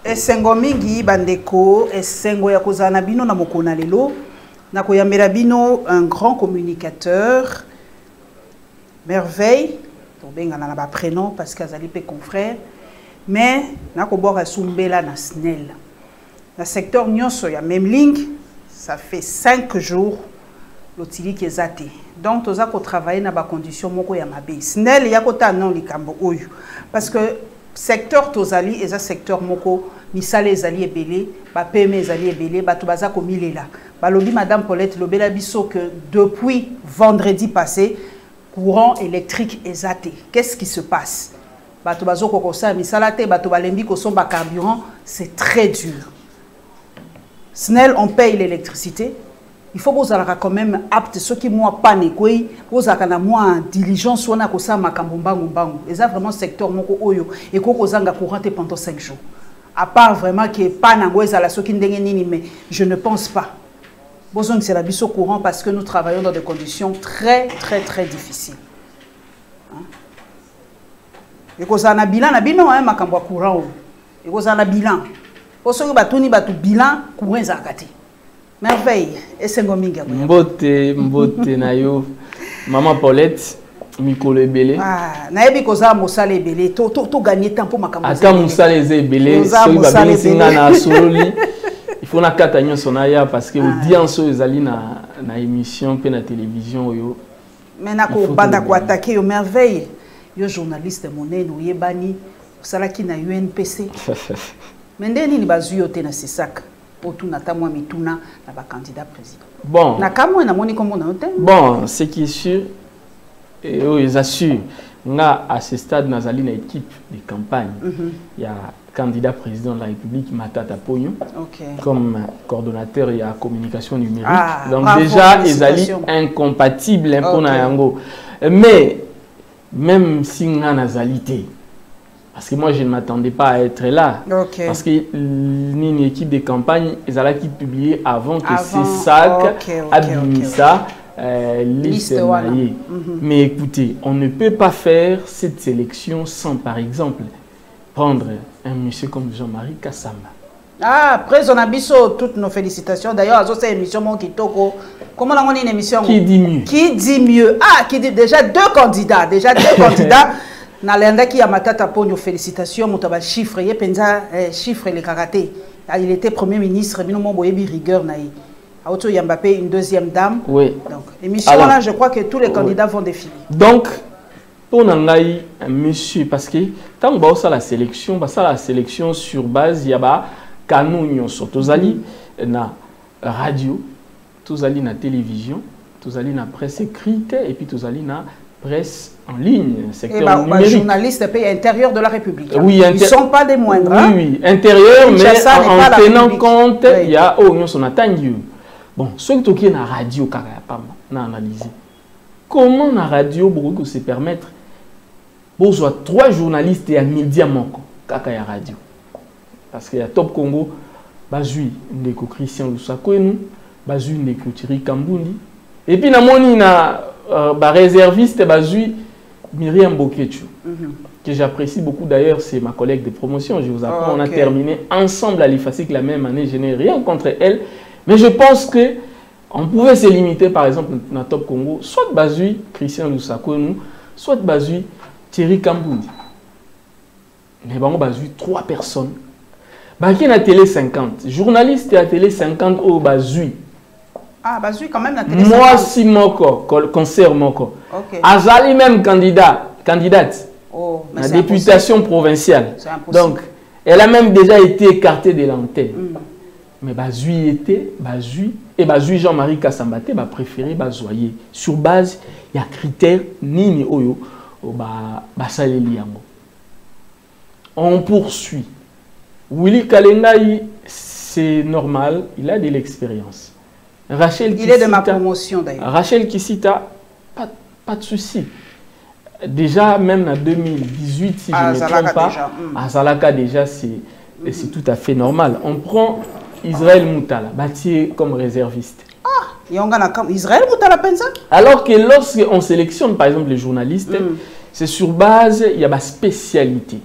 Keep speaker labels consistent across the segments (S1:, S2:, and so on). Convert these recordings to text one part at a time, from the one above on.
S1: Esengo mingi bandeko, esengo ya kozana bino na mokona lelo, na koyambela bino un grand communicateur, merveille, tobenga na ba prénom parce qu'azali pe confrère, mais na koboka sumbela na SNEL. Na secteur nyonso ya même ligne, ça fait 5 jours lotili ki ezate. Donc toza ko travailler na ba condition moko ya mabe. SNEL ya kota non likambo oyo parce que secteur tozali eza secteur moko misale ezali ebele ba PME ezali ebele bato baza ko milela balobi madame Paulette lobela biso que depuis vendredi passé courant électrique ezate. Qu'est-ce qui se passe? Bato bazo ko kosa misala te bato balembi ko somba carburant, c'est très dur. SNEL on paye l'électricité. Il faut que vous ayez quand même apte ceux qui moi pas négocié, vous avez quand moi diligence ou na kosa makambo mbangu. Et ça vraiment secteur moko oyo et ko kozanga courant pendant 5 jours. À part vraiment que pas nangoeza la soki ndenge nini, mais je ne pense pas. Besoin que c'est la biso courant parce que nous travaillons dans des conditions très difficiles. Et ko na bilan na bino hein makambo courant. Et ko na bilan. Pour ceux qui batuni batu bilan courant zakati. Merveille, et c'est gominga.
S2: Mbote na yo. Maman Paulette, mikolo ebele.
S1: Ah, na yebi koza mosala ebele. To gagner temps pour makambo.
S2: Ata mosala ebele, so babeli singa na sololi. Il faut na kata nyonso na ya parce que audience ezali na émission pe na télévision yo.
S1: Mais na ko banda ko attaquer yo merveille. Yo journaliste monene oyebani osala ki na UNPC. Mais ndeni ni bazu yo te na sisaka.
S2: Bon, ce qui est sûr, et ils assurent, à ce stade, nous avons une équipe de campagne. Il y a candidat président de la République, Matata Pogno, comme coordonnateur et à communication numérique. Donc déjà, ils sont incompatibles. Mais même si nous avons parce que moi, je ne m'attendais pas à être là. Parce que une équipe de campagne, ils allaient publier avant que ces sacs abîment ça, liste maillée. Mais écoutez, on ne peut pas faire cette sélection sans, par exemple, prendre un monsieur comme Jean-Marie Kassamba.
S1: Ah, après, on a vu toutes nos félicitations. D'ailleurs, c'est une émission qui toko. Comment on a une émission
S2: qui dit mieux?
S1: Qui dit mieux? Ah, qui dit déjà deux candidats. Déjà deux candidats. Nalenda qui a Matata Pogno, félicitations, motaba chiffre, y penza chiffre le karaté. Il était premier ministre, mais nous boyebi rigueur naï. Auto Yambappé, une deuxième dame.
S2: Oui.
S1: Donc émission là, je crois que tous les candidats vont défiler.
S2: Donc pour Nangaï, monsieur, parce que tant que ça la sélection sur base yaba canon sur tozali na radio, tozali na télévision, tozali na presse écrite et puis tozali na presse en ligne, secteur numérique.
S1: Journalistes pays intérieur de la République.
S2: Oui,
S1: ils ne sont pas des moindres.
S2: Oui, oui, intérieur, mais en tenant compte, il y a son attendu. Bon, ceux qui sont dans la radio, on a analysé. Comment la radio peut se permettre pour 3 journalistes et un média manquant la radio? Parce qu'il y a Top Congo, Bazui, Ndeko Christian Lusako et nous, Bazui, Ndeko Thierry Kambundi. Et puis, il y a réserviste, Bazui, Myriam Bokechu, que j'apprécie beaucoup d'ailleurs, c'est ma collègue de promotion. Je vous apprends, on a terminé ensemble à l'IFASIC la même année. Je n'ai rien contre elle, mais je pense qu'on pouvait se limiter, par exemple, dans Top Congo, soit Bazui, Christian Lusako, soit Bazui, Thierry Kambundi. Mais bon, Bazui, 3 personnes. Baki na télé 50, journaliste à télé 50 au Bazui.
S1: Ah, Bazui quand même na télé 50.
S2: Moi, si moko, concert moko. Azali même candidate à la députation provinciale. Donc, elle a même déjà été écartée de l'antenne. Mais Bazui était, Bazui Jean-Marie Kassamba a préféré Bazoyer. Sur base, il y a critères nini oyo basaleli yango. On poursuit. Willy Kalengai, c'est normal, il a de l'expérience. Rachel
S1: il est de ma promotion d'ailleurs.
S2: Rachel Kissita, pas de souci. Déjà, même en 2018, si je ne me trompe pas, à Zalaka déjà, c'est tout à fait normal. On prend Israël Moutala, bâti comme réserviste.
S1: Ah, Israël Moutala pense ça?
S2: Alors que lorsqu'on sélectionne par exemple les journalistes, c'est sur base, il y a ma spécialité.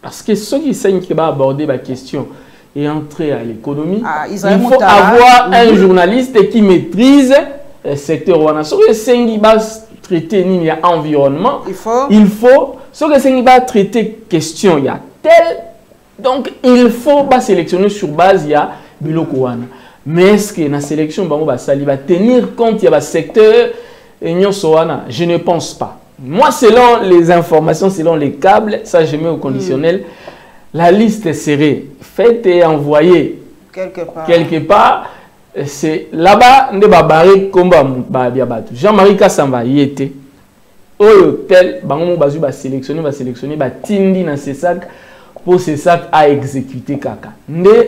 S2: Parce que ceux qui savent qui va aborder la question et entrer à l'économie, il faut avoir un journaliste qui maîtrise le secteur. Ceux qui va traiter l'environnement, il faut ceux qui va traiter question, il y a tel. Donc, il faut pas sélectionner sur base il y a Bilokouana. Mais est-ce que la sélection va tenir compte il y a secteur je ne pense pas. Moi, selon les informations, selon les câbles, ça je mets au conditionnel, la liste serait faite et envoyée quelque part. C'est là-bas, on va barrer comme Jean-Marie Kassamba y était. Au tel, on va sélectionner, tindi dans ces sacs pour ces sacs à exécuter kaka.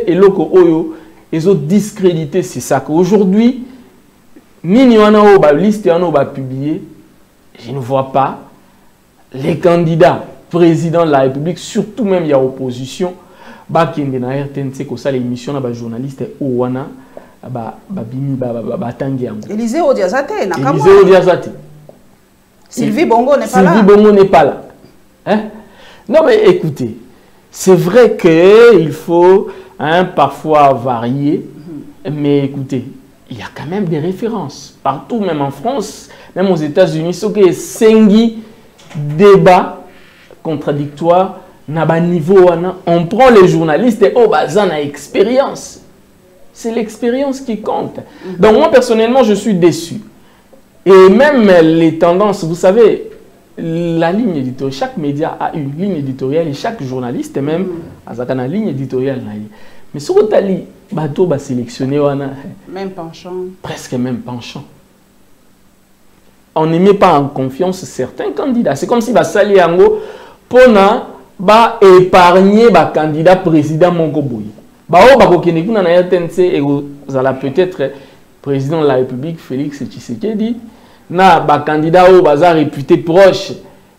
S2: Et loko oyo, ils ont discrédité ces sacs. Aujourd'hui, ni on va liste on va publier. Je ne vois pas les candidats présidents de la République, surtout même il y a opposition, qui est dans la RTNC, qui a l'émission de journaliste Ouana,
S1: Élisée Odiazate, Sylvie Bongo n'est pas là.
S2: Sylvie Bongo n'est pas là. Hein? Non mais écoutez, c'est vrai qu'il faut parfois varier, mais écoutez, il y a quand même des références. Partout, même en France, même aux États-Unis, ce qui est 5 débats contradictoires, on prend les journalistes et on a expérience. C'est l'expérience qui compte. Donc moi, personnellement, je suis déçu. Et même les tendances, vous savez, la ligne éditoriale, chaque média a une ligne éditoriale et chaque journaliste même a une ligne éditoriale. Mais ce que tu as dit, bateau va sélectionner,
S1: même penchant.
S2: Presque même penchant. On ne met pas en confiance certains candidats. C'est comme si Basali Yango, pour épargner le candidat président Mongoboui. Peut-être président de la République, Félix Tshisekedi, na candidat au bazar réputé proche,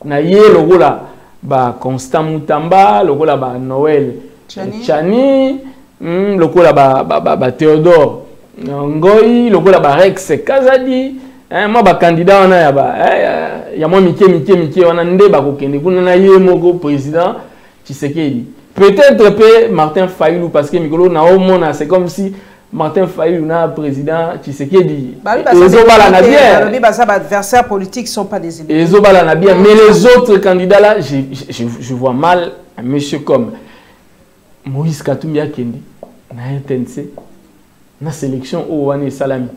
S2: na yé logo la Constant Moutamba, logo la Noël Chani, logo la Théodore Ngoyi, logo la Rex Kazadi, moi candidat on a ya moi mike on a ndé bakokende kuna na yé moko président Tshisekedi. Peut-être que Martin Fayulu, parce que Mikolo na omona, c'est comme si Martin Fayulu na président Tshisekedi.
S1: Les adversaires politiques sont pas des ennemis.
S2: Mais les autres candidats là, je vois mal un monsieur comme Moïse Katumbi Kendi, na RTNC, na sélection Ouane Salami.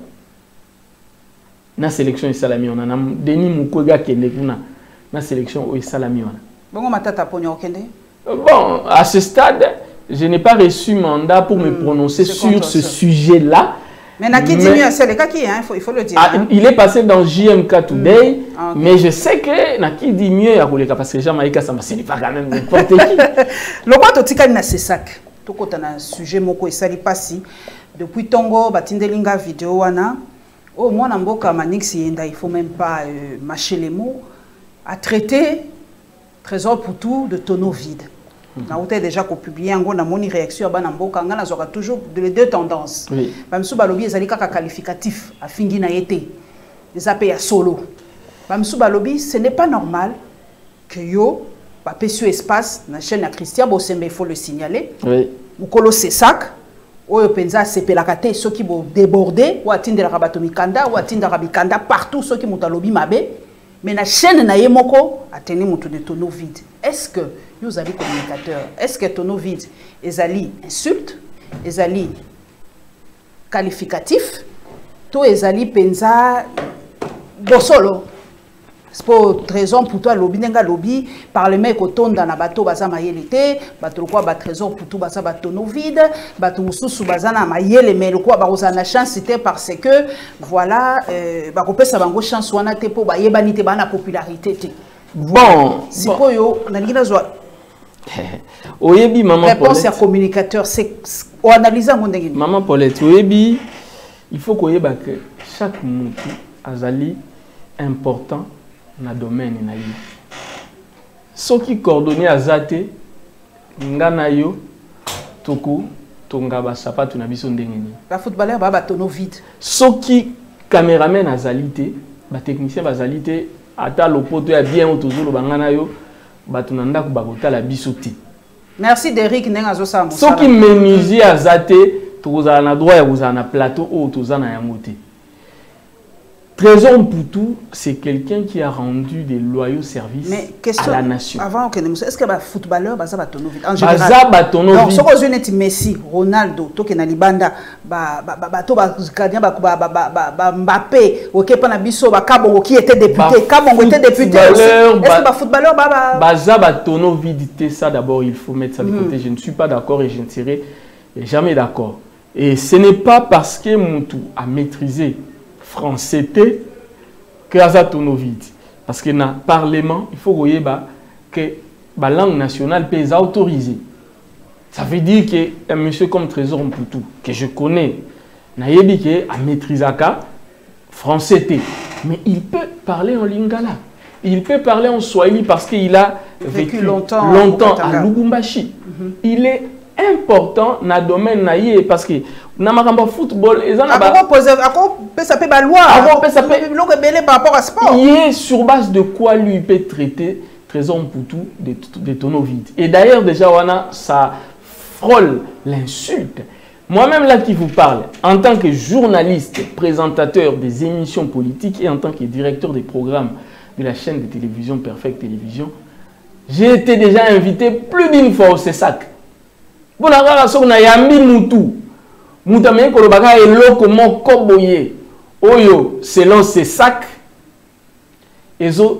S2: Na sélection Salami, on a Denis Mukwege Kendi kuna, na sélection Ouane Salami.
S1: Bongo matata ponyo Kende.
S2: Bon, à ce stade, je n'ai pas reçu mandat pour me prononcer sur ce sujet-là.
S1: Mais c'est le cas qui, il faut le dire.
S2: Il est passé dans JMK Today, mais je sais que Naki dit mieux parce que Jean-Maïka, ça ne pas quand même n'importe qui.
S1: Le quoi tu as c'est ça. Tu as un sujet moko et ça n'est pas si. Depuis Tongo, Batindelinga vidéo wana. Oh moi Namboka Manix il faut même pas mâcher les mots à traiter Trésor Poutou de tonneau vide. On a déjà publié un réaction à toujours les deux tendances. Bamsou Balobi est un qualificatif à Fingi Naïté. Les appels à solo. Bamsou Balobi, ce n'est pas normal que yo, sur espace, na chaîne à Christian Bossembe, il faut le signaler. Ou colo c'est sac, ou penza c'est pelakate, ceux qui vont déborder, ou atteindre la rabatomikanda, ou atteindre la rabikanda, partout ceux qui m'ont lobby mabe. Mais la chaîne na yemoko a tenu mon de tonneau vide. Est-ce que nous allons communicateurs? Est-ce que tonneau vide est allé insulte, est allé qualificatif, tout est allé penza bossolo? C'est pour trésor pour toi lobby n'enga lobby par le mec au ton dans la bateau baza mayelité, bateau quoi bat trésor pour tout baza tonneau vide, bateau mususu baza na mayele mais le quoi baza na chance c'était parce que voilà ba kopé ça bango chance wana te po ba yebani te ba na popularité te.
S2: Bon,
S1: si ko yo na ngina zo
S2: oyebi maman Paulette.
S1: Réponse à communicateur c'est on analyse mon ndenge.
S2: Maman Paulette oyebi il faut koyeba que chaque mutu azali important na domaine na yo. Ce qui coordonné à Zate, ngana yo, toko, tonga ba sapatu na biso ndenge ni.
S1: Ba footballeur ba tonneau vide.
S2: Ce qui caméraman à Zalité, ba technicien ba Zalité, ata lopoto ya bien autour lo bangana yo, ba tunanda ko bakota la biso te.
S1: Merci Derrick Nengazo Sam.
S2: Ce qui menuisier à Zate, tu as un droit à un plateau ou tu as un yamoté. Trésor Mputu, c'est quelqu'un qui a rendu des loyaux services à la nation.
S1: Avant, est-ce que les footballeurs sont vite en
S2: général?
S1: Donc, ce que je dis, Messi, Ronaldo, Toke Nalibanda, Mbappé, Kabongo qui était député, Kabongo était député. Est-ce que les footballeurs
S2: Baza vite, ça d'abord, il faut mettre ça de côté. Je ne suis pas d'accord et je ne serai jamais d'accord. Et ce n'est pas parce que Moutou a maîtrisé français que Azatonovide. Parce que dans le Parlement, il faut que la langue nationale peut être autorisée. Ça veut dire qu'un monsieur comme Trésor Mputu, que je connais, n'a pas maîtrisé le français. Mais il peut parler en lingala. Il peut parler en swahili parce qu'il a vécu longtemps à Lubumbashi. Il est important dans le domaine naïe parce que dans le football, il est sur base de quoi lui peut traiter Trésor Mputu de Tonovide. Et d'ailleurs, déjà, ça frôle l'insulte. Moi-même, là qui vous parle, en tant que journaliste, présentateur des émissions politiques et en tant que directeur des programmes de la chaîne de télévision Perfect Télévision, j'ai été déjà invité plus d'une fois au CESAC. Bon, selon CESAC, ils ont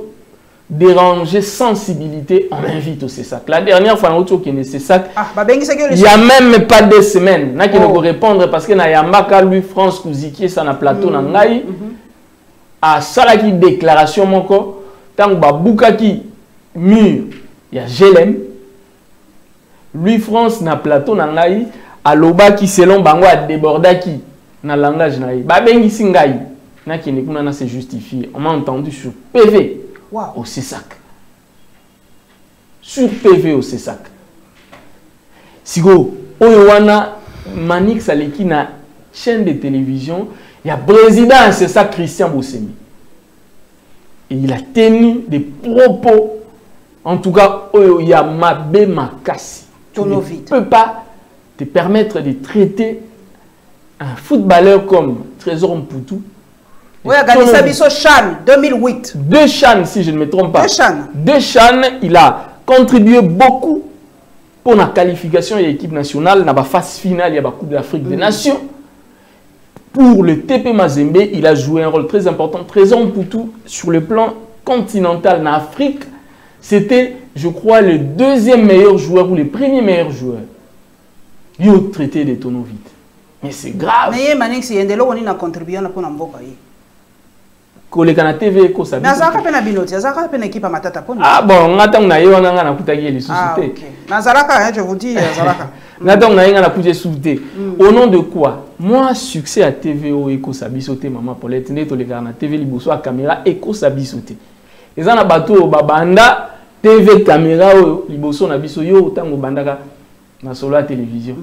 S2: dérangé sensibilité, on invite au CESAC. La dernière fois, on a eu CESAC, il n'y a même pas 2 semaines. Il faut répondre parce que Yambaka, lui, France Kouziki, ça na plateau Nangaï, à Salaki déclaration, moko, tant que Boukaki mur, il y a Gelem. Lui, France, na plateau Nangaï, à l'oba qui selon Bango a débordaki, na langage naï. Babengi Singaï, na qui n'est se justifié. On m'a entendu sur PV au CESAC. Sur PV au CESAC. Sigo, Oyowana, Manik Saleki na chaîne de télévision, il y a président CESAC Christian Bossemi. Et il a tenu des propos, en tout cas, il y a Mabé Makassi. Tu ne peux pas te permettre de traiter un footballeur comme Trésor Mputu.
S1: Oui, Ganissabiso Chan, 2008.
S2: 2 Chan, si je ne me trompe pas.
S1: 2 Chan.
S2: 2 Chan, il a contribué beaucoup pour la qualification de l'équipe nationale. Dans la phase finale, il y a la Coupe d'Afrique des Nations. Pour le TP Mazembe, il a joué un rôle très important. Trésor Mputu, sur le plan continental en Afrique, c'était, je crois, le 2e meilleur joueur ou le 1er meilleur joueur. Il a traité des tonneaux vides. Mais c'est grave.
S1: Mais il y a des gens qui ont contribué pour l'emboka.
S2: Collègue à la TV, ko sabi.
S1: Nazaraka pena binoti, Nazaraka pena équipe à matata poni.
S2: Ah bon, ngata na yo nga na kutagi les sociétés.
S1: Nazaraka, je vous dis Nazaraka.
S2: Ngata na nga na kutagi société. Au nom de quoi? Moi, succès à TVO et ko sabi sauté maman Paulette, ne to le na TV liboso à caméra et ko sabi sauté. Les ana bateau babanda TV caméra liboso na biso yo tango bandaka na solo à télévision.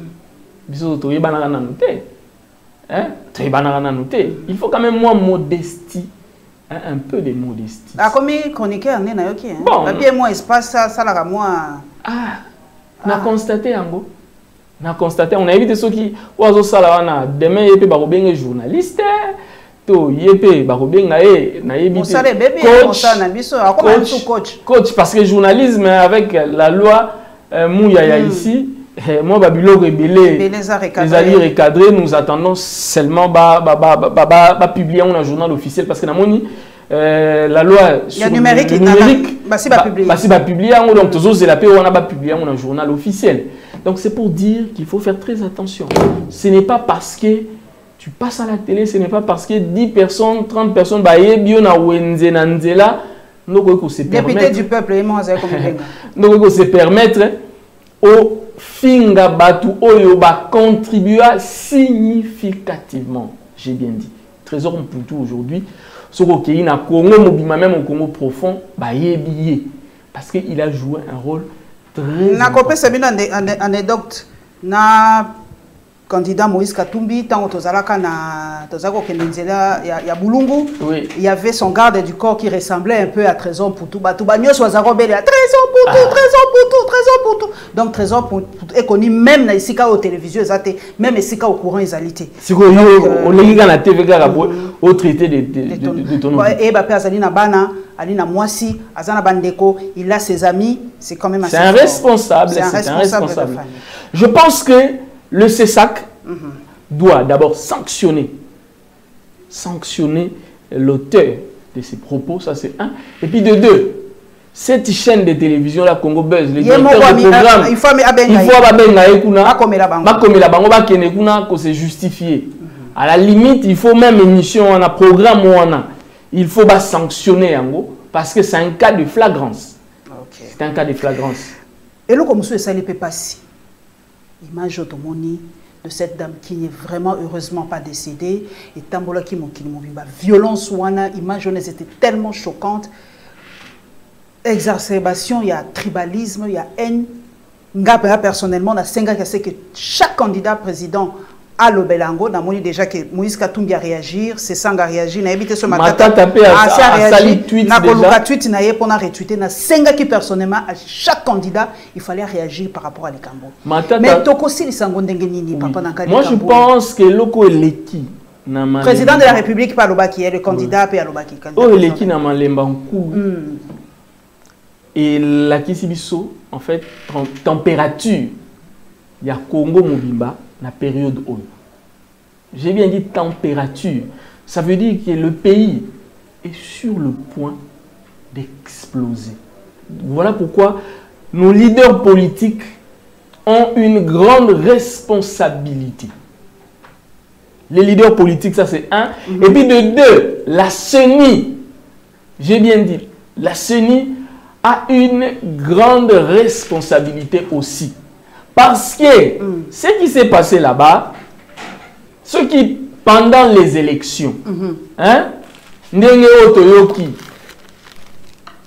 S2: Biso to yebana na noté. Hein? To yebana na noté. Il faut quand même moi modestie. Un peu de modestie.
S1: Ah, comme chroniqueur, on est là, ok. Bon. Et moi, espace, ça, là, moi.
S2: Ah, on a constaté, Ango. On a constaté, on a évité ceux qui, oiseau salawana, demain, il y a des journalistes, il y a des coach, parce que le journalisme, avec la loi Mouyaya ici, moi, Babylone rebellé, les alliés recadrés, nous attendons seulement publier un journal officiel parce que la loi sur le numérique, va publier, donc tous la paix, on a publié un journal officiel. Donc c'est pour dire qu'il faut faire très attention. Ce n'est pas parce que tu passes à la télé, ce n'est pas parce que 10 personnes, 30 personnes,
S1: député du peuple,
S2: donc se permettre au Finga Batu Oyoba contribua significativement, j'ai bien dit. Trésor Mputu aujourd'hui, ce qui na Congo, même au Congo profond, parce qu'il a joué un rôle très important.
S1: Na anecdote na candidat Moïse Katumbi, tant que Tozalaka na Tozako Kenenzela, il y a Boulungu, il y avait son garde du corps qui ressemblait un peu à Trésor Poutou. Batoubanyo Soazaro Bele, Trésor Poutou, Trésor Poutou, Trésor Poutou. Donc Trésor Poutou est connu même na Isika aux télévisions, même Isika au courant exalité.
S2: Si vous avez la TV au traité de ton nom.
S1: Et Bapé Azalina Bana, Alina Moissi, Azana Bandeko, il a ses amis, c'est quand même assez.
S2: C'est un responsable, c'est un responsable. Je pense que le CESAC doit d'abord sanctionner l'auteur de ces propos, ça c'est un. Et puis de deux, cette chaîne de télévision, la Congo Buzz, les directeurs de programme, il faut se justifier. À la limite, il faut même émission, on a programme, il faut sanctionner parce que c'est un cas de flagrance. C'est un cas de flagrance.
S1: Et le comme ça ne peut pas si. Image automoni de cette dame qui n'est vraiment heureusement pas décédée et tambola qui m'a violence wana image était tellement choquante, exacerbation, il y a tribalisme, il y a haine. Nga personnellement na senga que c'est que chaque candidat président à l'Obelango, on a déjà que Moïse Katumbi a réagir, c'est sans réagir, n'a évité ce matin. A réagi, n'a pas tweet, n'a pas retweeté, n'a senga qui personnellement à chaque candidat, il fallait réagir par rapport à l'Ekambo. Mais toko si les sangondengeni papa dans
S2: moi je pense que loko eleki
S1: na président de la République par Lobaki, le candidat pe Lobaki.
S2: Oh eleki na malemba nkou. Et la Kisibiso, en fait, température, il y a Congo Mobimba, la période haute. J'ai bien dit température. Ça veut dire que le pays est sur le point d'exploser. Voilà pourquoi nos leaders politiques ont une grande responsabilité. Les leaders politiques, ça c'est un. Et puis de deux, la CENI, j'ai bien dit, la CENI a une grande responsabilité aussi. Parce que ce qui s'est passé là-bas, ceux qui, pendant les élections, Ndenge Otoyoki,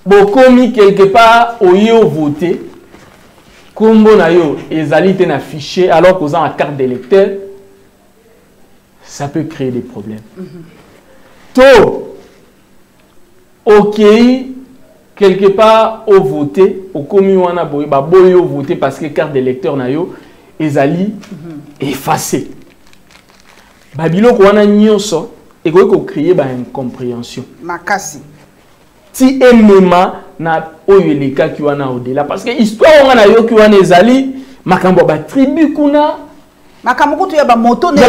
S2: Bokomi quelque part, Oyo voté, Kombo Nayo, Ezali na fiché, alors qu'aux la carte d'électeur, ça peut créer des problèmes. To, ok, quelque part au voté au commis wana boyo voté parce que carte d'électeur na yo ezali effacé babilo ko wana nyonso et ko créer ba incompréhension
S1: makasi
S2: ti emema na oyo eleka ki wana au-delà parce que histoire wana yo ki wana ezali makambo ba tribu kuna
S1: makambo kutu ya ba moto nde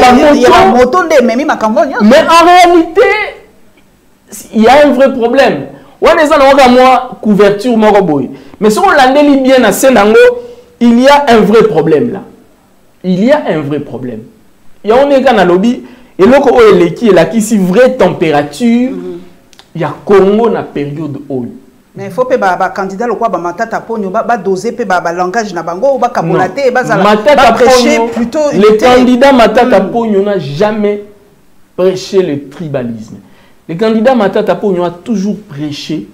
S1: memi makambo nyonso.
S2: Mais en réalité il y a un vrai problème. On est dans moi couverture moroboy. Mais si on l'andeli bien à Senango, il y a un vrai problème là. Il y a un vrai problème. Il y a on est dans lobby et loko o eleki la qui si vraie température, il y a Congo na période haut.
S1: Mais il faut que les candidats ba matata ponyo ba doser pe ba langage na bango ou ba kabolaté ba prêcher plutôt.
S2: Les candidats matata ponyo n'a jamais prêché le tribalisme. Le candidat Matata Pogno a toujours prêché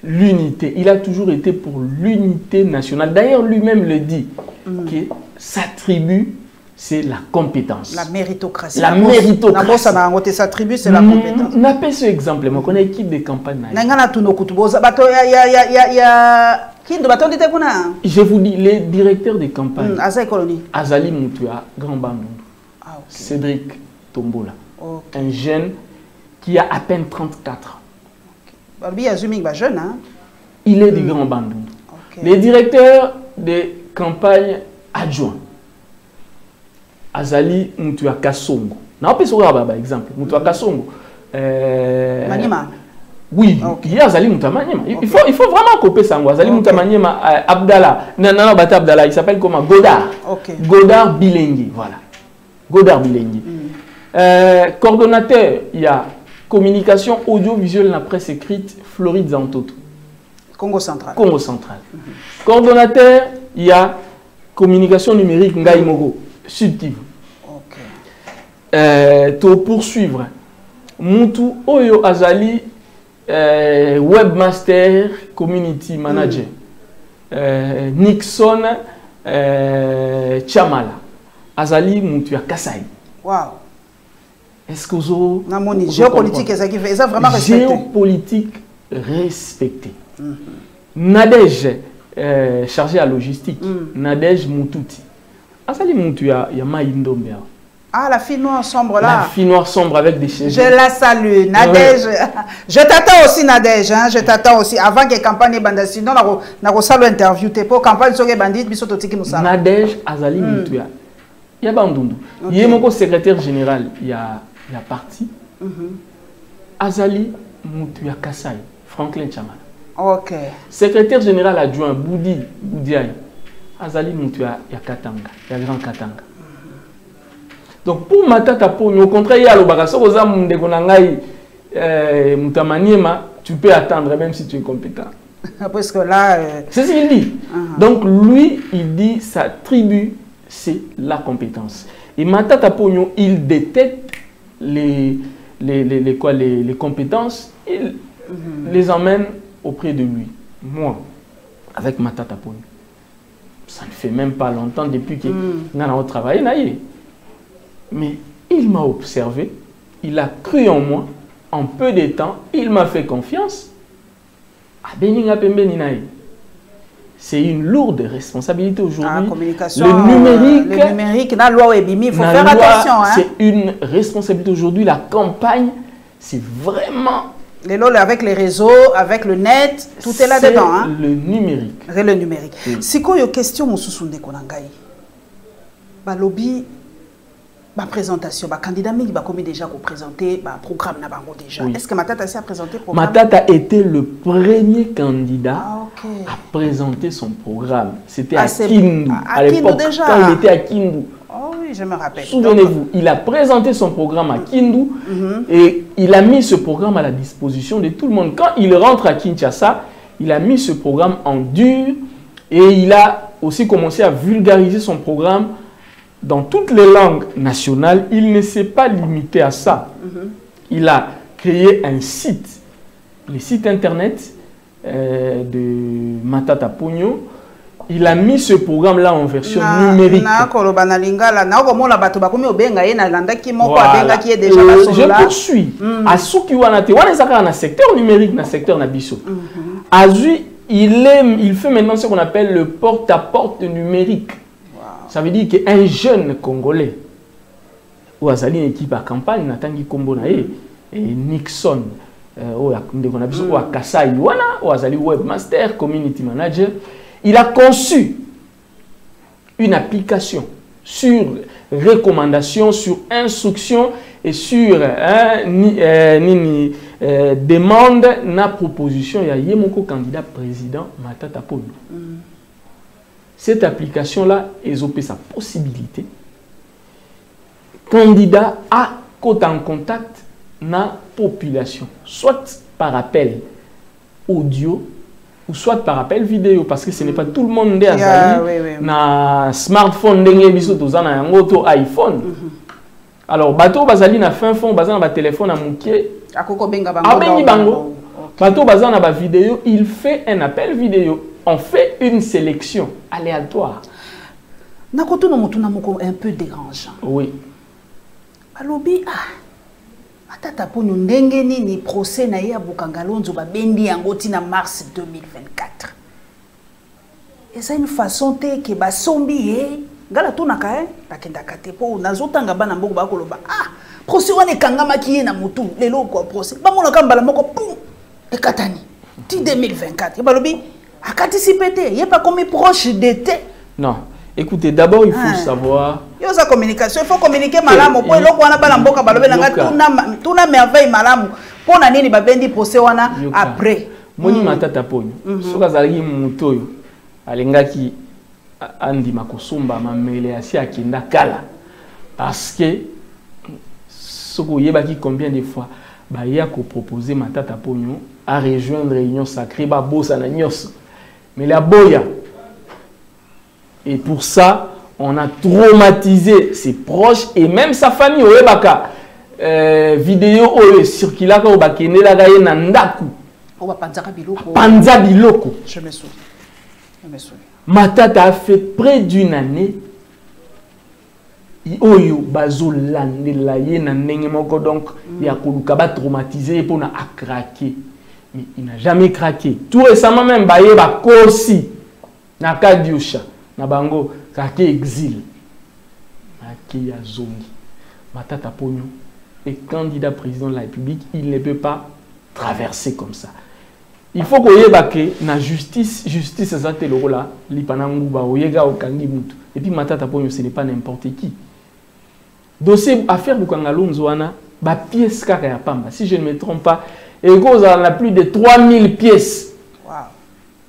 S2: l'unité. Il a toujours été pour l'unité nationale. D'ailleurs, lui-même le dit, que sa tribu, c'est la compétence.
S1: La méritocratie.
S2: La méritocratie.
S1: Sa tribu, c'est la compétence.
S2: On a fait ce exemple. On a une équipe de campagne. Je vous dis, les directeurs de campagne. Azali Moutoua, Grand Bandou. Cédric Tombola. Un jeune qui a à peine 34 ans. Il est du Grand Bandou. Les directeurs de campagne adjoints, Azali Moutoua Kassongo. On peut par exemple, Moutoua Kassongo.
S1: Manima.
S2: Oui, il y a Azali Moutoua Manima. Il faut vraiment couper ça. Azali Moutoua Manima, Abdallah. Non, Abdallah, il s'appelle comment? Godard. Godard Bilengi, voilà. Godard Bilengi. Coordonnateur, il y a communication audiovisuelle dans la presse écrite, Floride Zantoto.
S1: Congo central.
S2: Congo central. Coordonnateur, il y a communication numérique, Ngaï Mogo, Sud Kivu. Pour poursuivre, Moutou Oyo Azali, webmaster, community manager. Nixon Chamala. Azali Moutuya Kasai.
S1: Wow.
S2: Est-ce que vous
S1: avez géopolitique, c'est vraiment respecté.
S2: Géopolitique respecté. Nadège chargé à logistique. Nadège Moutouti. Azali Moutuya Yama Indombea.
S1: Ah, la fille noire sombre là.
S2: La fille noire sombre avec des cheveux.
S1: Je la salue. Nadège. Ouais. Je t'attends aussi, Nadège. Hein? Je t'attends aussi. Avant que la campagne bande, sinon, on a une interview. Pour campagne sur les bandits,
S2: Nadège Azali Moutuya. Il y a Bandundu. Il y a mon secrétaire général. Il y a parti. Azali Moutuya Kasai. Franklin Chamala.
S1: Ok.
S2: Secrétaire général adjoint Boudiaï. Azali Moutuya Katanga. Il y a Grand Katanga. Donc pour Matata Pogno, au contraire, il y a le bagasso aux âmes de Gonangaï Moutamaniema, tu peux attendre même si tu es compétent.
S1: Parce que là.
S2: C'est ce qu'il dit. Donc lui, il dit sa tribu, c'est la compétence. Et Matata Pogno, il détecte les compétences, il les emmène auprès de lui. Moi, avec Matata Pogno, ça ne fait même pas longtemps depuis que nous avons travaillé. Mais il m'a observé, il a cru en moi, en peu de temps, il m'a fait confiance. C'est une lourde responsabilité aujourd'hui. Le numérique,
S1: la loi il faut faire attention. Hein?
S2: C'est une responsabilité aujourd'hui. La campagne, c'est vraiment...
S1: Avec les réseaux, avec le net, tout est là-dedans. Hein?
S2: Le numérique.
S1: C'est le numérique. Si vous avez une question, lobby. Ma présentation, ma candidat va déjà présenter le programme déjà. Oui. Est-ce que Matata a présenté le programme?
S2: Matata était le premier candidat à présenter son programme. C'était à Kindu. À l'époque, quand il était à Kindu.
S1: Oh oui, je me rappelle.
S2: Souvenez-vous, il a présenté son programme à Kindu et il a mis ce programme à la disposition de tout le monde. Quand il rentre à Kinshasa, il a mis ce programme en dur et il a aussi commencé à vulgariser son programme dans toutes les langues nationales. Il ne s'est pas limité à ça. Il a créé un site, le site internet de Matata Pogno. Il a mis ce programme-là en version numérique. Je poursuis. À Soukiwanate, on est dans le secteur numérique, dans le secteur Nabiso. Azui, il fait maintenant ce qu'on appelle le porte-à-porte numérique. Ça veut dire qu'un jeune Congolais, ou une équipe à campagne, Natangi Kombonae, et Nixon, ou Kasai Wana, ou Azali Webmaster, Community Manager, il a conçu une application sur recommandation, sur instruction et sur demande na proposition. Il y a Yemoko candidat président Matata Pogno. Cette application-là, ils ont sa possibilité. Candidat à côté en contact na population, soit par appel audio ou soit par appel vidéo, parce que ce n'est pas tout le monde qui a un smartphone, un auto iPhone. Alors, bateau bazali na fin fond, bazan na téléphone à mouké. Bateau bazan na vidéo, il fait un appel vidéo. On fait une sélection aléatoire.
S1: Nakoto no mutuna moko un peu dérangeant.
S2: Oui.
S1: Balobi Matata Pogno ndenge nini procès na ya Bukangalonzo ba bendi yango tina mars 2024. Et c'est une façon que ba sombi ngala tonaka takenda kate po nazotanga bana mboko ba koloba procès wana kangama ki na mutu lelo ko procès ba mona kambala moko pum ekatani ti 2024. Balobi il n'y a pas comme proche d'été.
S2: Non. Écoutez, d'abord, il faut savoir...
S1: Il y a sa communication. Il faut communiquer malamu. Pour tout na merveille malamu. Pour na nini babendi procès wana après.
S2: Moni Matata Pogno. Soka zalaki mutoyo. Alengaki andi makosumba mamele asi akenda kala. Parce que soko yebaki combien de fois ba ya ko proposer Matata Pogno à rejoindre réunion sacrée ba bossa na nyos. Mais la boya. Et pour ça, on a traumatisé ses proches et même sa famille. Oebaka vidéo circula ka obakene la gaye na ndaku. Panza biloko.
S1: Je me souviens.
S2: Matata a fait près d'une année oyo bazo landela ye na ndenge moko donc ya koluka ba traumatisé pour na craquer. Mais il n'a jamais craqué. Tout récemment même baye ba kosi na Kadiosha na bango kake exil. Makia zongi. Matata Ponyo est candidat président de la République, il ne peut pas traverser comme ça. Il faut que la justice c'est le rôle là, et puis Matata Ponyo ce n'est pas n'importe qui. Dossier affaire Bukangalonzoana, ba pièce kaka ya pamba, si je ne me trompe pas, et cause en a plus de 3000 pièces. Wow.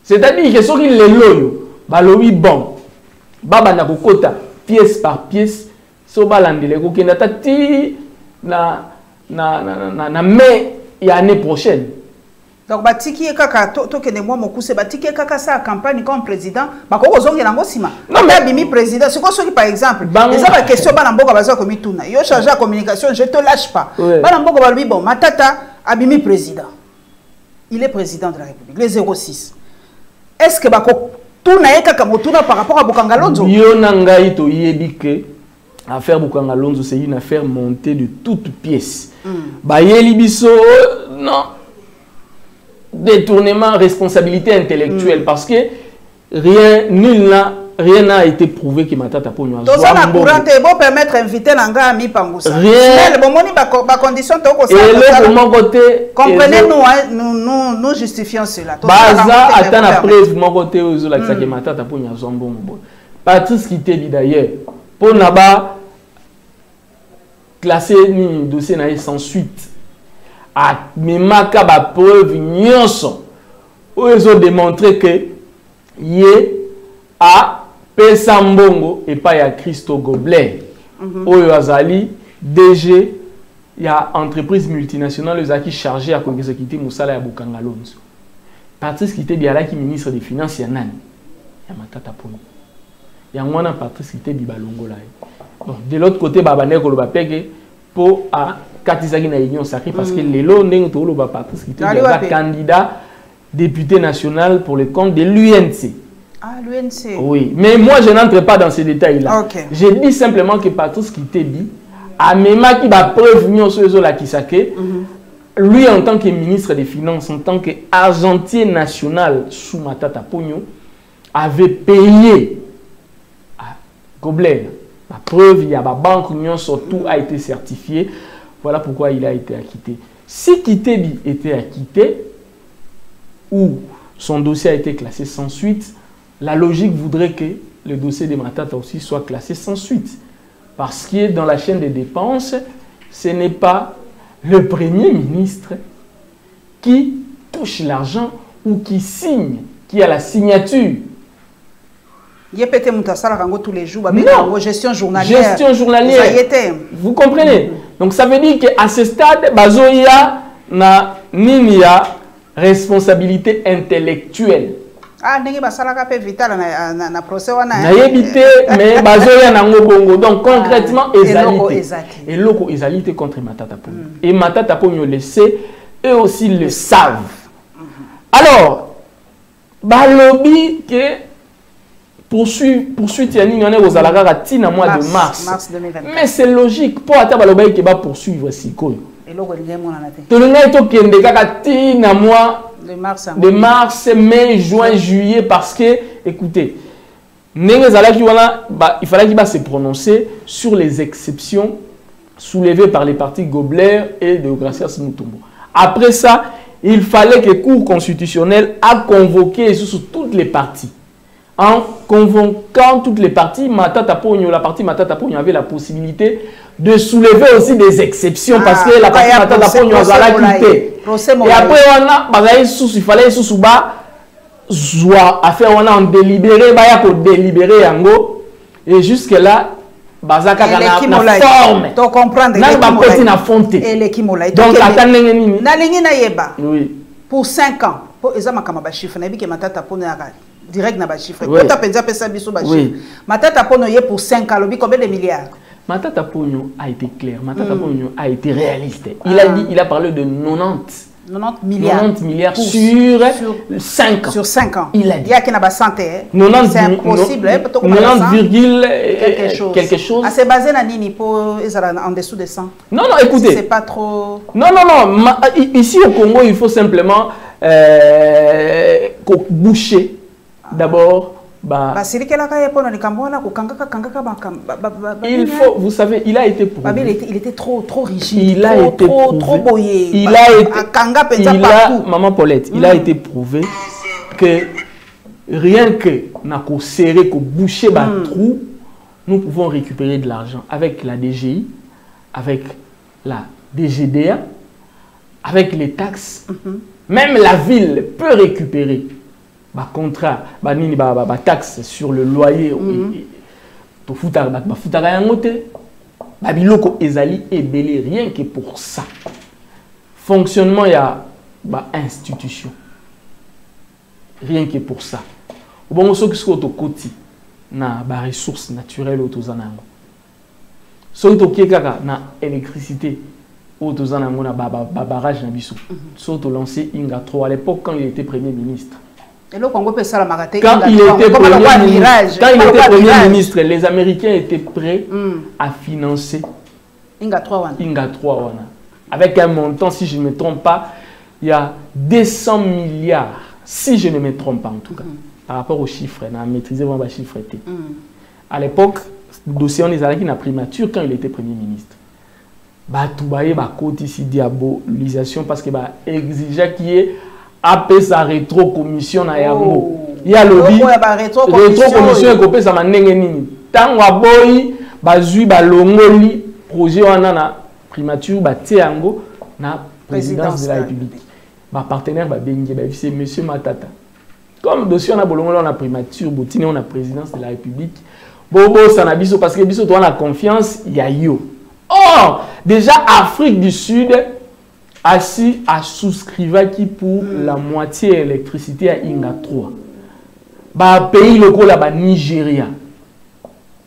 S2: C'est-à-dire que ceux qui les loyo, ba lobi bon, baba na kokota pièce par pièce, so balandele ko kenda tati na mai et année prochaine.
S1: Donc batiki kaka to kende moi mokuse batiki kaka sa campagne comme président bakoko zonge nango sima. Non mais bimi président c'est quoi par exemple les autres questions bana mboka baza komi tuna yo chargé la communication je te lâche pas. Bana mboka balobi bon matata abimi président. Il est président de la République les 06. Est-ce que bako tuna kaka motuna par rapport à Bukangalonzo?
S2: Yo nangai to yebike affaire Bukangalonzo c'est une affaire montée de toutes pièces. Bayeli biso non détournement responsabilité intellectuelle parce que rien n'a été prouvé que Matata Ponyo a
S1: joué. Ça bon permettre d'inviter Nanga Ami Pangoussa.
S2: Rien.
S1: Les conditions
S2: et de mon côté
S1: comprenez-nous nous justifions cela.
S2: Baza attend la preuve de mon côté aux autres que Matata Ponyo a joué bon. Patrice qui t'a dit d'ailleurs pour Naba classer ni dossier na sans suite a memaka ba preuve nyonso où ils ont démontré que yé a pesa mbongo et pas ya Christo Goblet oyo azali DG ya entreprise multinationale ezaki chargé à exécuter musala ya Bukangalonzo. Patrice qui était bien qui ministre des finances ya nani ya Matata Ponyo ya mwana Patrice qui était bibalongo là. Bon, de l'autre côté, Babane Koloba Pege pour à Katizaki na Union Sacrée parce que les lots n'ont pas Patrice qui était candidat député national pour le compte de l'UNC.
S1: Ah, l'UNC.
S2: Oui, mais moi je n'entre pas dans ces détails-là.
S1: Okay.
S2: Je dis simplement que Patrice qui était dit, à Mema qui va prévenir sur la Kisake, lui en tant que ministre des Finances, en tant qu'argentier national sous Matata Ponyo, avait payé à Goblet. La preuve, il y a la banque, tout a été certifié. Voilà pourquoi il a été acquitté. Si Kitebi était acquitté, ou son dossier a été classé sans suite, la logique voudrait que le dossier de Matata aussi soit classé sans suite. Parce que dans la chaîne des dépenses, ce n'est pas le Premier ministre qui touche l'argent ou qui signe, qui a la signature.
S1: Il y a peut-être tous les jours,
S2: non,
S1: gestion journalière.
S2: Gestion journalière. Vous comprenez? Donc ça veut dire qu'à ce stade, Bazoya n'a ni responsabilité intellectuelle.
S1: Ah, n'est pas ça la vital na procès wana.
S2: Na yebité mais Bazoya na ngobongo. Donc concrètement ezalité. Et loko ezalité contre Matata Ponyo. Et Matata Ponyo le sait, eux aussi le savent. Alors, balobi que poursuite Yannick Yone aux Alagara Tina mois de mars 2024. Mais c'est logique pour attendre balobi qui va poursuivre Sikoyo. Et loko ngemo na te. To ngai to kende kaka Tina mois de mars, mai, juin, juillet, parce que, écoutez, il fallait qu'il va se prononcer sur les exceptions soulevées par les partis Goblet et de Gracias Mutombo. Après ça, il fallait que le Cour constitutionnelle a convoqué sur toutes les parties. En convoquant toutes les parties, Matata Ponyo, la partie Matata Ponyo avait la possibilité de soulever aussi des exceptions parce que la partie Matata Ponyo a quitté. Et après, il fallait on a délibéré, délibéré yango et jusque là, bazaka na forme.
S1: Tu comprends
S2: na fonte. Donc attendez nini?
S1: Na lingi na yeba.
S2: Oui.
S1: Pour 5 ans, pour ezama kama ba chiffre na bi ke Matata Ponyo direct na ba chiffre. Quand tu penses pesa biso ba chiffre. Matata Ponyo yé pour 5 ans, lobi combien de milliards?
S2: Matata Ponyo a été clair, Matata Ponyo a été réaliste. Il a dit, il a parlé de 90
S1: 90 milliards.
S2: 90 milliards sur 5 ans.
S1: Sur 5 ans.
S2: Il a dit.
S1: Il y a qui n'a pas santé.
S2: C'est
S1: impossible.
S2: 90, quelque chose.
S1: Ah, c'est basé sur Nini pour en dessous de 100.
S2: Non, non, écoutez.
S1: C'est pas trop.
S2: Non, non, non. Ici au Congo, il faut simplement boucher d'abord. Il faut, vous savez, il a été prouvé.
S1: Il était trop rigide.
S2: Il a été
S1: trop boyé.
S2: Il a maman Paulette, il a été prouvé que rien que n'a qu'au serrer, qu'au boucher trou, nous pouvons récupérer de l'argent avec la DGI, avec la DGDA, avec les taxes. Même la ville peut récupérer contrat, taxe sur le loyer. Rien que pour ça. Fonctionnement, il y a institution. Rien que pour ça. Bon, ce qui est au côté, na ressources naturelles autour zanango. Ce qui est na électricité autour zanango na barrage na biso. Surtout lancé Inga 3 à l'époque quand il était premier ministre.
S1: Et le Congo peut ça la
S2: quand il était premier ministre, les Américains étaient prêts à financer
S1: Inga 3
S2: avec un montant, si je ne me trompe pas, il y a 200 milliards, si je ne me trompe pas en tout cas, par rapport aux chiffres, on a maîtrisé vraiment les chiffres. À l'époque, le dossier on est allé na primature quand il était premier ministre. Tout côté ici diabolisation parce que exigeait qu'il y ait après sa rétro-commission na yango. Il y a le rétro-commission et copé sa manenge nini. Tango aboyi bazui balongoli projet wana na primature batie yango na présidence de la République. Ba partenaire ba bengi ba c'est monsieur Matata. Comme dossier on a bolongoli on a primature, botine on a présidence de la République. Bobo sana biso parce que biso doit la confiance ya yo. Or, déjà Afrique du Sud assis à souscrire qui pour la moitié électricité à Inga 3. Pays locaux là-bas, Nigeria.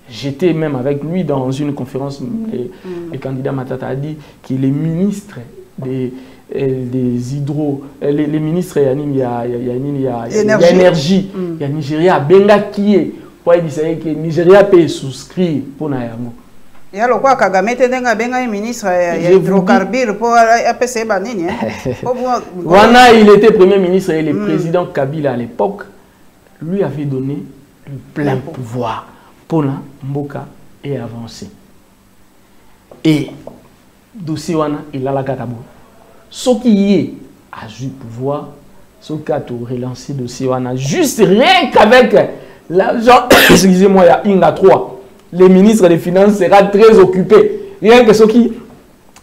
S2: J'étais même avec lui dans une conférence, le candidat Matata a dit que les ministres des les ministres il y a énergie, il y a Nigeria, Benga qui est, pour dire que Nigeria peut souscrire pour Nayango.
S1: Il y a le quoi Kagame tenga benga ministre hydrocarbures pour APC banini.
S2: Wana il était premier ministre et le président Kabila à l'époque lui avait donné le plein pouvoir pour la Mboka et avancer. Et dossier wana il a la kakabo. Ce qui est à du pouvoir, ce qui a tout relancé dossier wana juste rien qu'avec l'argent, excusez-moi, il y a Inga 3. Les ministres des Finances seront très occupés. Rien que ceux qui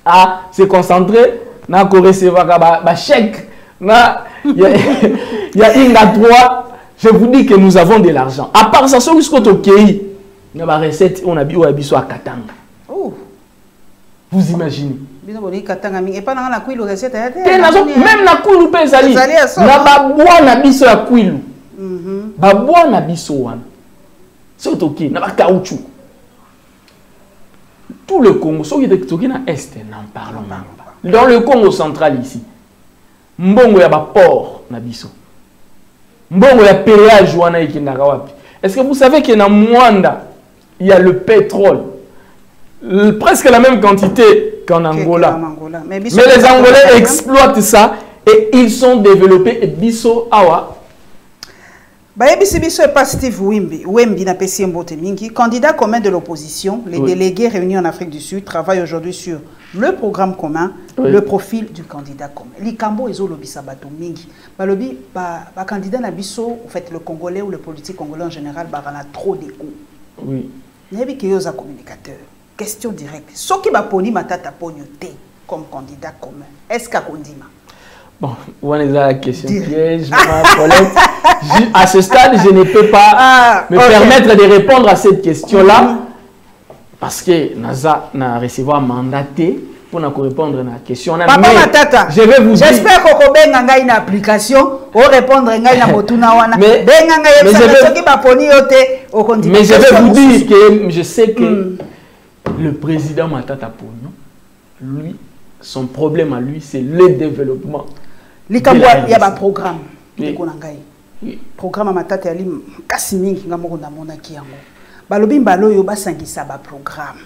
S2: a se concentrer, n'a qu'au recevoir un chèque. Il y a Inga 3. Je vous dis que nous avons de l'argent. À part ça, ce qui est OK, il y a une recette, on a mis à Katanga. Vous imaginez? Même na Kwilu pezali. Na babwa na biso ya Kwilu. Babwa na biso wana. C'est OK, na ba caoutchouc. Tout le Congo, ceux qui sont dans l'Est, n'en parlons même pas. Dans le Congo central ici, Mbongo ya ba port na biso. Mbongo ya péage wana ikindaka wapi. Est-ce que vous savez que dans Mwanda, il y a le pétrole, presque la même quantité qu'en Angola. Mais les Angolais exploitent ça et ils sont développés et biso awa.
S1: Bayebiso et pas Steve Wembi na pesi mbote mingi, candidat commun de l'opposition, les délégués réunis en Afrique du Sud travaillent aujourd'hui sur le programme commun, le profil du candidat commun. Likambo ezo lobisa bato mingi. Balobi ba candidat na biso, en fait le Congolais ou le politique congolais en général, ba a trop d'écho. Oui. Nebi keyoza communicateur. Question directe. Ce qui va poni matata ponyote comme candidat commun. Est-ce qu'a kondima?
S2: Bon, on est à la question piège, à ce stade, je ne peux pas me permettre de répondre à cette question-là parce que Naza n'a recevoir mandaté pour nous répondre à la question.
S1: Papa Matata, je vais vous dire. J'espère que vous avez une application pour répondre à la motuna wana. Mais
S2: je vais vous dire que je sais que le président Matata Ponyo, lui, son problème à lui, c'est le développement.
S1: Likambwa ya ba programme. Programme matata ali kasi mingi ngamoko na mona kiyango. Balobi mbalo yo basangisa ba programme.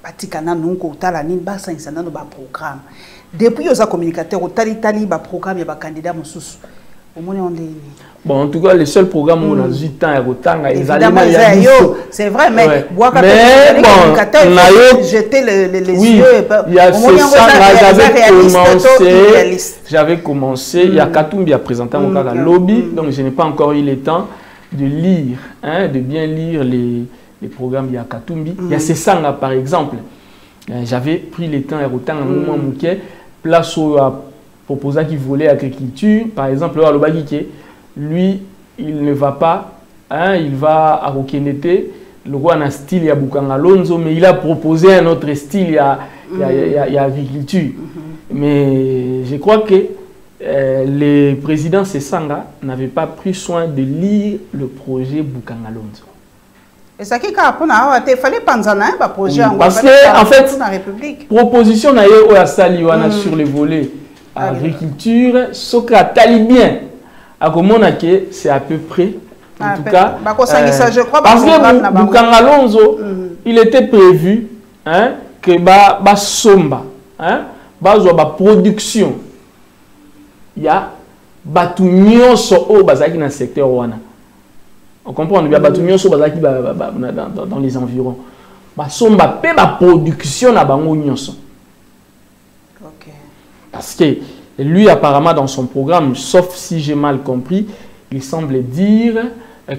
S1: Batikana nunko utala nini basangisa nano ba programme. Depuis aux communicateurs au tali ba programme ya ba candidat mususu.
S2: Bon, en tout cas, les seuls programmes où on a 8 ans à Rotanga,
S1: c'est vrai, mais
S2: ouais. Bon, on a
S1: jeté les
S2: oui,
S1: yeux.
S2: Il y a j'avais commencé, il y a Katumbi à présenter mon cas lobby, donc je n'ai pas encore eu le temps de lire, de bien lire les programmes de Katumbi. Il y a Sesanga par exemple. J'avais pris le temps à Rotanga, place où proposa qui voulait agriculture, par exemple, lui, il ne va pas, il va à Rokenete, le roi a un style, il y a Bukanga Alonso, mais il a proposé un autre style, il y a agriculture. Mais je crois que le président Sesanga n'avait pas pris soin de lire le projet Bukanga Alonso.
S1: Et ça qui il fallait penser à un projet
S2: parce que, en fait, proposition sur le volet agriculture, ce que talibien à que c'est à peu près en tout cas parce que Bukanga Alonso il était prévu que ba somba ba production il y a batu nyonso o bazaki na secteur wana on comprend bien batu nyonso bazaki dans les environs ba somba pe ba production na bango nyonso. Parce que lui, apparemment, dans son programme, sauf si j'ai mal compris, il semble dire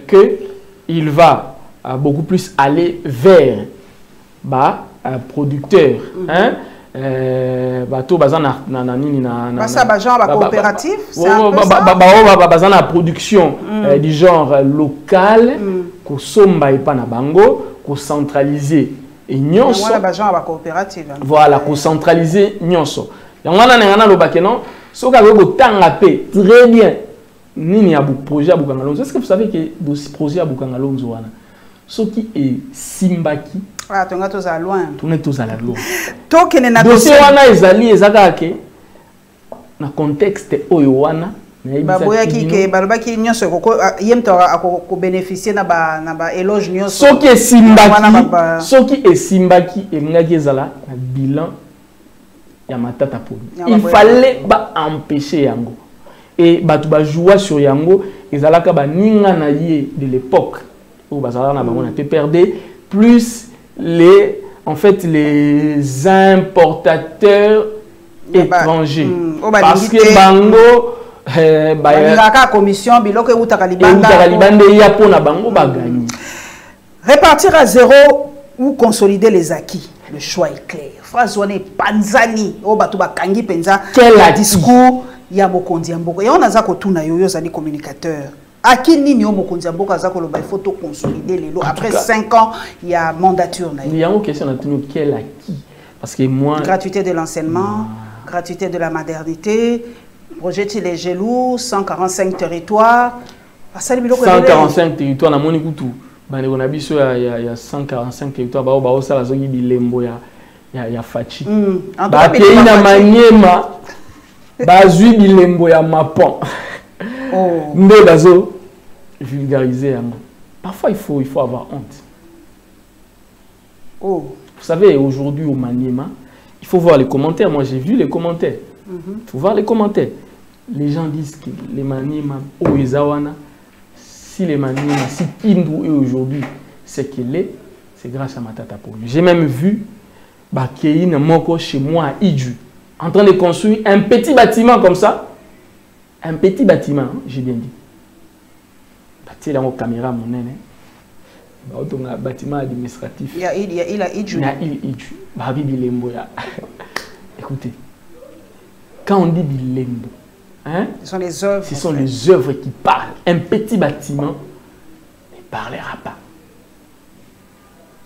S2: qu'il va beaucoup plus aller vers un producteur. La production du genre local, qu'on somba et pas na bango, qu'on centraliser et nyonso. Voilà, qu'on centraliser nyonso. On a un très bien. Nini a projet à Bukanga Alonso. Est-ce que vous savez que ce projet à Bukanga Alonso, ce qui est Simbaki,
S1: ah, tu es tous à loin.
S2: Tu es tous à la loin.
S1: Donc, il y a
S2: dossier wana ezali ezaka ke na contexte oyo wana.
S1: Baboya ki ke balobaki nyonso yemto ko bénéficier na ba éloge nyonso.
S2: Ce qui est Simbaki, ce qui est Simbaki et ngaki ezala na bilan. Matata il fallait empêcher Yango. Et Batouba jouer sur Yango, ils allaient ninga na ye de l'époque où Bazala on a perdu plus les les importateurs étrangers. Parce que Bango
S1: commission biloko
S2: Bango gagné.
S1: Répartir à zéro ou consolider les acquis. Le choix est clair. François Panzani, Obatuba Kangi Penza, quel discours ya Mokondi Mboko. Et on a zako tuna yoyo zali communicateur. À qui ni Mokondi Mboko a zako il faut consolider les lots. Après 5 ans, il y a mandature.
S2: Il y a une question de quel acquis. Parce que moi.
S1: Gratuité de l'enseignement, gratuité de la modernité, projet les Gelou, 145 territoires.
S2: 145 territoires, na moni kutu. On a vu il y a 145 territoires, ça la zone bilembo ya fachi. Bakei na Maniema, bazui bilembo ya Mapon. Nde bazo vulgariser yango. Parfois il faut avoir honte. Vous savez, aujourd'hui au Maniema, il faut voir les commentaires. Moi j'ai vu les commentaires. Il faut voir les commentaires. Les gens disent que les Maniema au Izawana, si les Maniema, si Kindu est aujourd'hui ce qu'il est, c'est grâce à Matata Ponyo. J'ai même vu Bakeine Moko chez moi à Idju, en train de construire un petit bâtiment comme ça. Un petit bâtiment, j'ai bien dit. Bâti là, caméra, mon nez. Un bâtiment administratif.
S1: Il y a Idju.
S2: Il y a Idju. Babi Bilembo. Écoutez, quand on dit Bilembo, hein,
S1: ce sont
S2: les œuvres qui parlent. Un petit bâtiment ne parlera pas.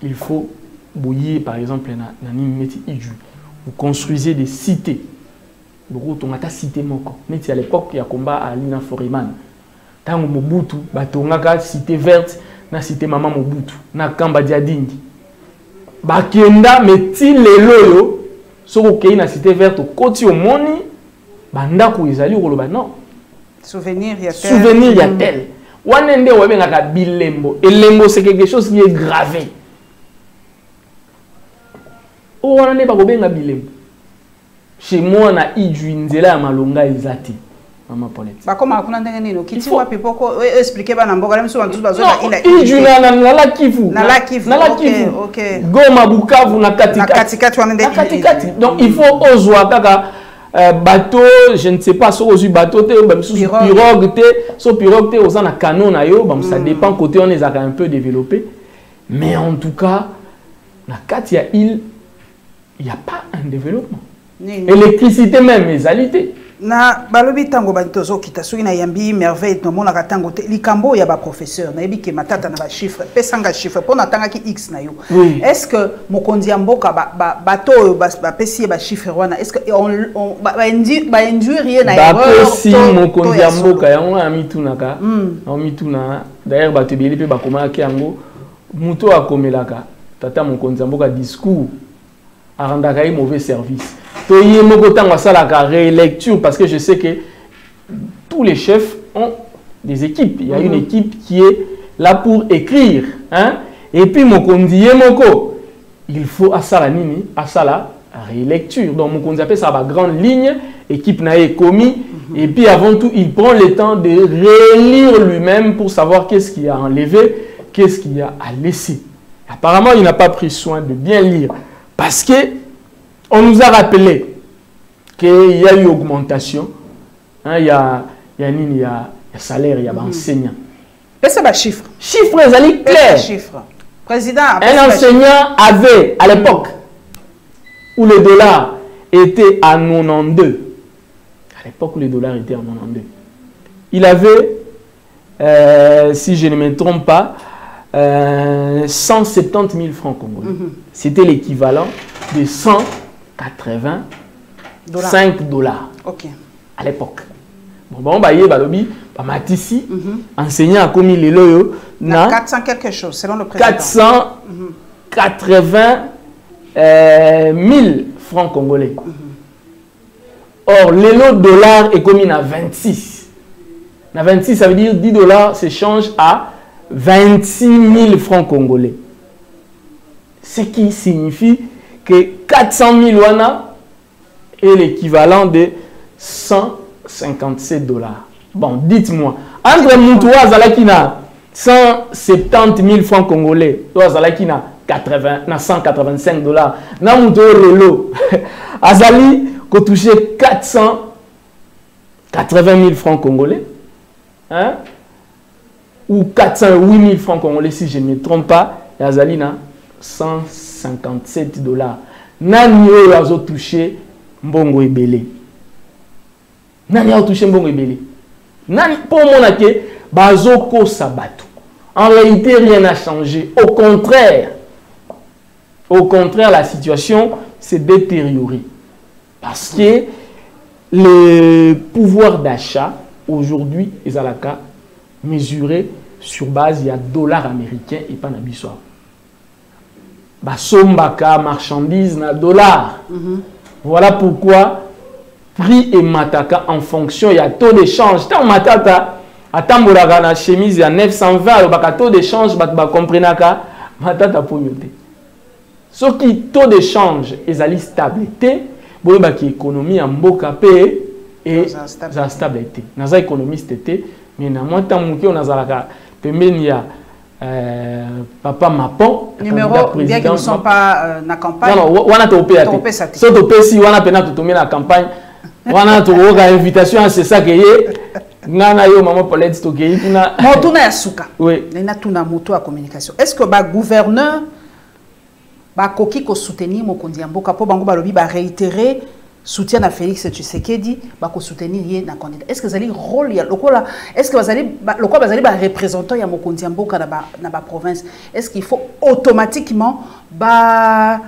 S2: Il faut bouillir, par exemple, vous construisez des cités. Vous avez cité Moko. À l'époque, il y a combat à Lina Foreman. Tant Mobutu, Batonga, cité verte, na cité Maman Mobutu, na Kamba Diadingi. Bakenda, mais ti les loyo, so na cité verte, au côté au moni, bandako ezali koloba non.
S1: Souvenir il y a tel.
S2: Souvenir il y a tel. Wanende webe ngaka bilembo. Elembo c'est quelque chose qui est gravé. O wanende ba kobenga bilembo. Chez moi na idjuinzela ya malonga ezati. Maman Paulette.
S1: Ba koma kuna ndenge nini kiti wapi poko expliquer ba na mboka même so bantu bazo
S2: ila idjuna na la Kivu.
S1: Na la Kivu. OK.
S2: Goma Bukavu na katikati.
S1: Na katikati wanende.
S2: Na katikati. Donc il faut ozwa kaka bateau, je ne sais pas si on bateau, pirogue, pirogue, on a canon, ça dépend côté on est un peu développé. Mais en tout cas, la Katia île, il n'y a pas un développement. Électricité même, les alités.
S1: Na balobi tango bantozo kita soki na yambi merveille no mona katango te likambo ya ba professeur na yebi ke matata na ba chiffre pesanga chiffre pona tanga ki x na yo est-ce que mokonzi mboka bato ba pesi ba chiffre wana est-ce que on ba induire rien na erreur
S2: si mokonzi mboka yango amitunaka amituna d'ailleurs bato beli pe bakoma ke yango muto akomelaka tata mokonzi mboka discours arandaka yi mauvais service. Il y a la rélecture parce que je sais que tous les chefs ont des équipes. Il y a une équipe qui est là pour écrire. Hein? Et puis, il faut à ça la rélecture. Donc, Mokondi appelle ça la grande ligne. Équipe n'a commis. Et puis, avant tout, il prend le temps de relire lui-même pour savoir qu'est-ce qu'il a enlevé, qu'est-ce qu'il a à laisser. Apparemment, il n'a pas pris soin de bien lire. Parce que on nous a rappelé qu'il y a eu augmentation. Hein, il y a salaire, il y a enseignant.
S1: Et c'est un chiffre.
S2: Chiffre, ils clair.
S1: Président,
S2: un enseignant avait, à l'époque, où le dollar était à 92. À l'époque où le dollar était à 92. Il avait, si je ne me trompe pas, 170 000 francs congolais. C'était l'équivalent de 185 dollars à l'époque. Bon, bah, balobi, bah, Matissi, enseignant a commis les loyaux,
S1: 400 quelque chose, selon le président.
S2: 480 000 francs congolais. Or, les lots dollars est commis à 26. À 26, ça veut dire 10 dollars s'échange à 26 000 francs congolais. Ce qui signifie que 400 000 wana est l'équivalent de 157 dollars. Bon, dites-moi, entre Moutoua Zalakina 170 000 francs congolais, toi Zalakina 185 dollars, na Moutoua Relo, Azali, qu'on touché 480 000 francs congolais, hein? Ou 408 000 francs congolais, si je ne me trompe pas, et Azali na 157 dollars. Nani a touché Mbongo Ebele. Nani a touché Mbongo Ebele. Nani pour mon aké, Bazoko Sabato. En réalité, rien n'a changé. Au contraire, la situation s'est détériorée. Parce que le pouvoir d'achat, aujourd'hui, est à la cas mesuré sur base, il y a dollars américains et pas n'abissoir. Basombaka, marchandises, na dollars. Voilà pourquoi prix et mataka en fonction, il y a taux d'échange. Tant matata, atamboraga na chemise, il y a 920, le taux d'échange, comprenaka, matata pour yote. Ce qui taux d'échange est à stabilité, bon bah qui économie en boka paye et la stabilité. Naza économiste était, mais na moi tant que on a zalaka pemenia Papa Mapon,
S1: numéro bien qu'ils ne sont pas na campagne.
S2: Non, on a topé à topé. So topé si on a peine à tomber la campagne. On a trouvé une invitation, c'est ça que yé. Nana yo maman Paulette stocké.
S1: Motuna yasuka.
S2: Oui.
S1: Nena tuna moto à communication. Est-ce que ba gouverneur ba koki ko soutenir Mokonzi Mboka po bango balobi ba réitérer soutien à Félix Tshisekedi ba ko soutenir yé na candidat. Est-ce que vous allez rôle ya lokola est-ce que vous allez lokola vous allez ba représentant ya Mokonzi Mboka na ba province est-ce qu'il faut automatiquement ba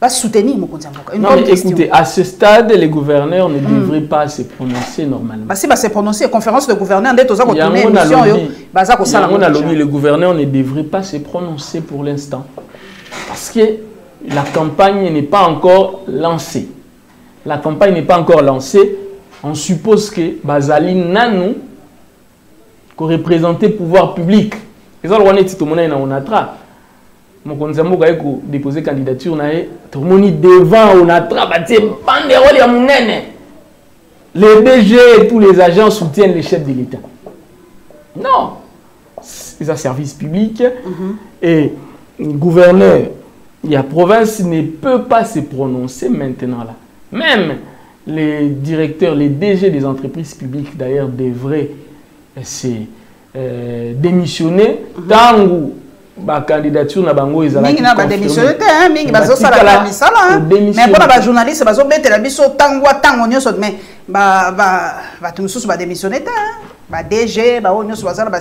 S1: soutenir Mokonzi Mboka?
S2: Non mais écoutez, à ce stade les gouverneurs ne devraient pas se prononcer normalement.
S1: Bah si ba se prononcer conférence de gouverneurs ndé toza ko tourner émission yo baza ko sala
S2: on a lobby le gouverneur ne devrait pas se prononcer pour l'instant parce que la campagne n'est pas encore lancée. La campagne n'est pas encore lancée on suppose que Bazali Nanou qu'on représentait le pouvoir public. Et ça, on est tout le monde dans ONATRA. Mon conseil a déposé candidature, tout le monde devant ONATRA, les DG et tous les agents soutiennent les chefs de l'État. Non, c'est un service public et le gouverneur, la province ne peut pas se prononcer maintenant là. Même les directeurs, les DG des entreprises publiques d'ailleurs devraient démissionner tant que la candidature n'a pas démissionné.
S1: Mais pour les journalistes, démissionner.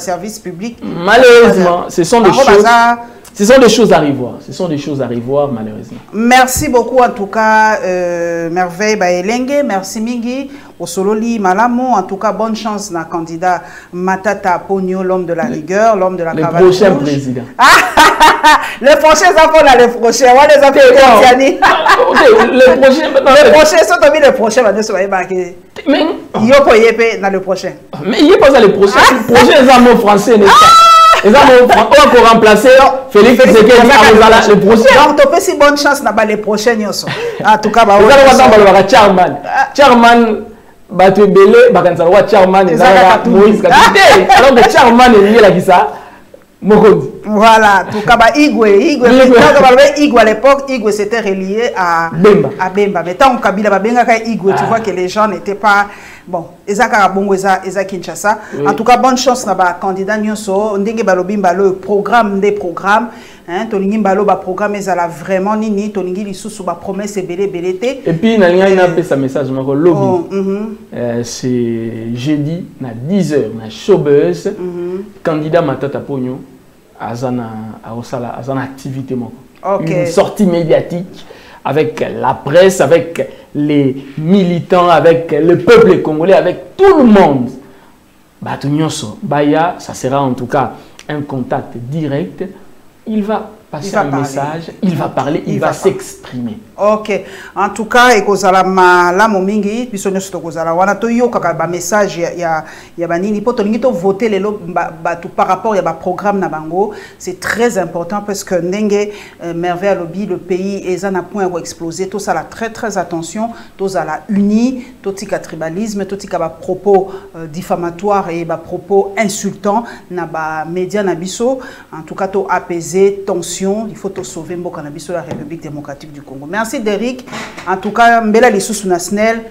S1: Service public.
S2: Malheureusement, ce sont des choses. Ce sont des choses à revoir. Ce sont des choses à revoir, malheureusement.
S1: Merci beaucoup, en tout cas, Merveille Baelenge. Merci, Mingi. Au Sololi Malamo. En tout cas, bonne chance dans le candidat Matata Pogno, l'homme de la rigueur, l'homme de la cavalerie.
S2: Le prochain président.
S1: Le prochain, ça pour le prochain. On les a fait
S2: le prochain,
S1: le prochain, ça t'a mis le prochain, va se marquer. Mais il y a pas dans le prochain.
S2: Mais il n'y a pas dans le prochain. Le prochain, c'est un mot français, n'est-ce pas? Et ça, on va remplacer Félix Tshisekedi le prochain.
S1: Donc, tu peux si bonne chance dans les prochains. En tout cas,
S2: on va Charman. Charman, Bato Belé, Bakansalwa, Charman, Moïse Katité. Alors que Charman est lié là qui ça.
S1: Voilà, en tout cas, Igwe à l'époque, Igwe c'était relié à Bemba. Mais tant que Kabila Igwe, tu vois que les gens n'étaient pas. Bon, Ezaka Bongo, Ezaka Kinshasa. En tout cas, bonne chance dans le candidat Nyonso. Ndenge Balobimba, le programme des programmes. Tolingi Mbalo, le programme est vraiment nini. Tolingi Lissou, la promesse est belé.
S2: Et puis, il y a un message, c'est jeudi, à 10h, à Showbuzz, candidat Matata Pogno, à une activité. Une sortie médiatique avec la presse, avec les militants, avec le peuple congolais, avec tout le monde. Baya, ça sera en tout cas un contact direct. Il va passer un message, il va parler, il va s'exprimer.
S1: Ok. En tout cas, et kozala la momingi, puis sonyo sto kozala wana to yo kaka ba message ya banini poto lingi to voter les tout par rapport ya ba programme na bango, c'est très important parce que ndenge merveille lobby le pays est en point à exploser, tout ça la très attention, tout ça la uni, tout tika tribalisme, tout tika ba propos diffamatoires et ba propos insultants na ba médias na biso, en tout cas to apaiser tension, il faut to sauver mboka na biso la République démocratique du Congo. Merci Derrick. En tout cas, Mbela Lissous na SNEL,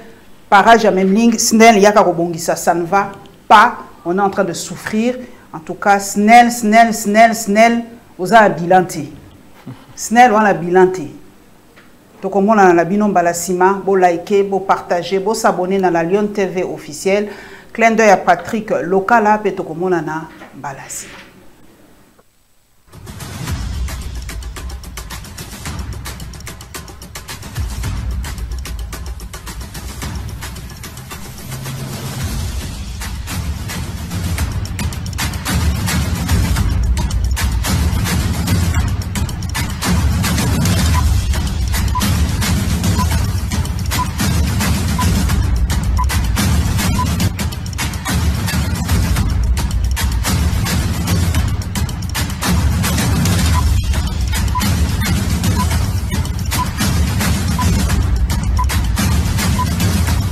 S1: parage à même ligne, SNEL yaka kobongisa, ça ne va pas. On est en train de souffrir. En tout cas, SNEL, vous avez bilanté. SNEL, on a bilanté. Donc, on a la binom balasima, vous liker, vous partager, vous s'abonner dans la Lyon TV officielle. Clin d'œil à Patrick Lokala, et tout le monde a balasima.